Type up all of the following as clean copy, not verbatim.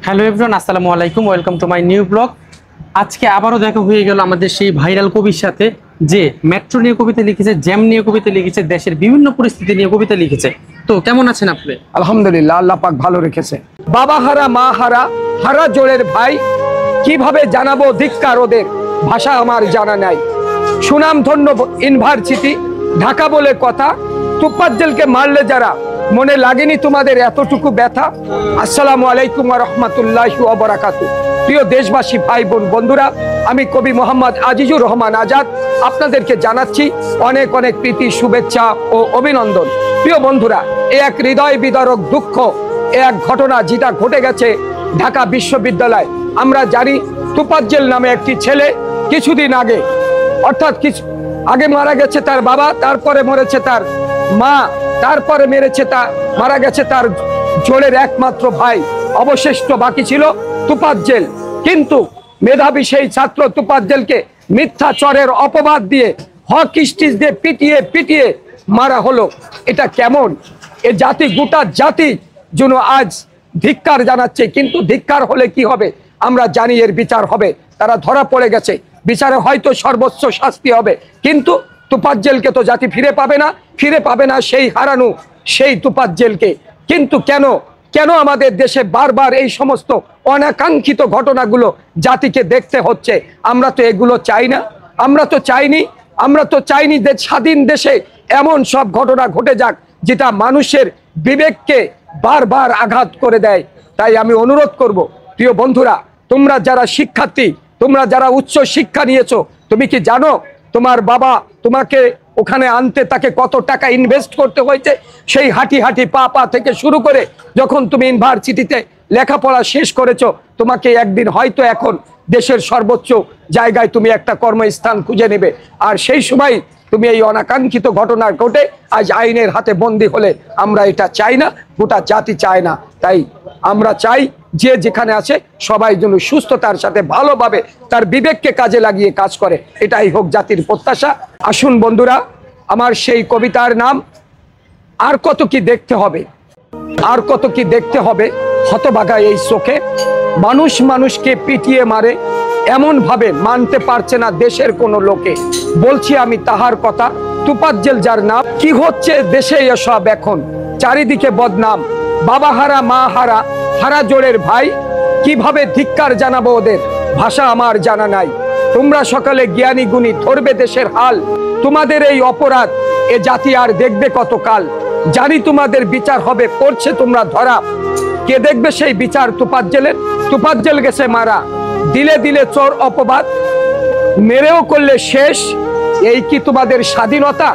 Hello everyone, আসসালামু আলাইকুম। Welcome to my new blog. আজকে আবারও দেখা হয়ে গেল আমাদের সেই ভাইরাল কবির সাথে, যে মেট্রো নিয়ে কবিতা লিখেছে, জ্যাম নিয়ে কবিতা লিখেছে, দেশের বিভিন্ন পরিস্থিতি নিয়ে কবিতা লিখেছে। তো কেমন আছেন আপনি? আলহামদুলিল্লাহ, আল্লাহ পাক ভালো রেখেছে। বাবা হারা মা হারা হারা জোড়ের ভাই, কিভাবে জানাবো ধিক্কার ওদের, ভাষা আমার জানা নাই। সুনাম ধন্য ইউনিভার্সিটি ঢাকা বলে কথা, তুপাজ্জেলকে মারলে যারা, মনে লাগেনি তোমাদের এতটুকু ব্যথা। আসসালামু আলাইকুম ওয়া রাহমাতুল্লাহি ওয়া বারাকাতুহু। প্রিয় দেশবাসী, ভাই বোন, বন্ধুরা, আমি কবি মোহাম্মদ আজিজুর রহমান আজাদ আপনাদেরকে জানাচ্ছি অনেক অনেক প্রীতি, শুভেচ্ছা ও অভিনন্দন। প্রিয় বন্ধুরা, এক হৃদয় বিদারক দুঃখ, এক ঘটনা যেটা ঘটে গেছে ঢাকা বিশ্ববিদ্যালয়। আমরা জানি তুপাজ্জেল নামে একটি ছেলে কিছুদিন আগে, অর্থাৎ কিছু আগে মারা গেছে তার বাবা, তারপরে মরেছে তার মা, তারপরে মারা গেছে তার জোড়ের একমাত্র ভাই। অবশিষ্ট বাকি ছিল তুপাজ্জেল। কিন্তু মেধাবী সেই ছাত্র তুপাজ্জেলকে মিথ্যাচরের অপবাদ দিয়ে হক স্টিচ দিয়ে পিটিয়ে পিটিয়ে মারা হলো। এটা কেমন? এ জাতি, গোটা জাতি যেন আজ ধিক্কার জানাচ্ছে। কিন্তু ধিক্কার হলে কি হবে? আমরা জানি এর বিচার হবে। তারা ধরা পড়ে গেছে, বিচারে হয়তো সর্বোচ্চ শাস্তি হবে। কিন্তু তুপাজ্জেলকে তো জাতি ফিরে পাবে না সেই হারানো সেই তুপাজ্জেলকে। কিন্তু কেন আমাদের দেশে বারবার এই সমস্ত অনাকাঙ্ক্ষিত ঘটনাগুলো জাতিকে দেখতে হচ্ছে? আমরা তো এগুলো চাই না, আমরা তো চাইনি যে স্বাধীন দেশে এমন সব ঘটনা ঘটে যাক যেটা মানুষের বিবেককে বারবার আঘাত করে দেয়। তাই আমি অনুরোধ করব, প্রিয় বন্ধুরা, তোমরা যারা শিক্ষার্থী, তোমরা যারা উচ্চ শিক্ষা নিয়েছো, তুমি কি জানো তোমার বাবা তোমাকে ওখানে আনতে তাকে কত টাকা ইনভেস্ট করতে হয়েছে? সেই হাঁটি পা থেকে শুরু করে যখন তুমি ইউনিভার্সিটিতে লেখাপড়া শেষ করেছো, তোমাকে একদিন হয়তো এখন দেশের সর্বোচ্চ জায়গায় তুমি একটা কর্মস্থান খুঁজে নেবে। আর সেই সময় তুমি এই অনাকাঙ্ক্ষিত ঘটনা ঘটে আজ আইনের হাতে বন্দী হলে। আমরা এটা চাই না, গোটা জাতি চায় না। তাই আমরা চাই যে যেখানে আছে সবাই যেন সুস্থতার সাথে ভালোভাবে তার বিবেককে কাজে লাগিয়ে কাজ করে। এটাই হোক জাতির প্রত্যাশা। আসুন বন্ধুরা, আমার সেই কবিতার নাম আর কত কি দেখতে হবে, আর কত কি দেখতে হবে। হতভাগা এই চোখে মানুষ মানুষকে পিটিয়ে মারে, এমন ভাবে মানতে পারছে না দেশের কোনো লোকে। বলছি আমি তাহার কথা, তুপাজ্জেল যার নাম। কি হচ্ছে দেশে এসব এখন, চারিদিকে বদনাম। বাবা হারা মা হারা হারা জোড়ের ভাই, কিভাবে ধিক্কার জানাবো ওদের, ভাষা আমার জানা নাই। তোমরা সকালে জ্ঞানী গুণী ধরবে দেশের হাল, তোমাদের এই অপরাধ এ জাতি আর দেখবে কতকাল। জানি তোমাদের বিচার হবে, পড়ছে তোমরা ধরা। কে দেখবে সেই বিচার তুপাজ্জেলের? তুপাজ্জেল গেছে মারা, দিলে দিলে চোর অপবাদ, মেরেও করলে শেষ। এই কি তোমাদের স্বাধীনতা?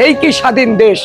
এই কি স্বাধীন দেশ?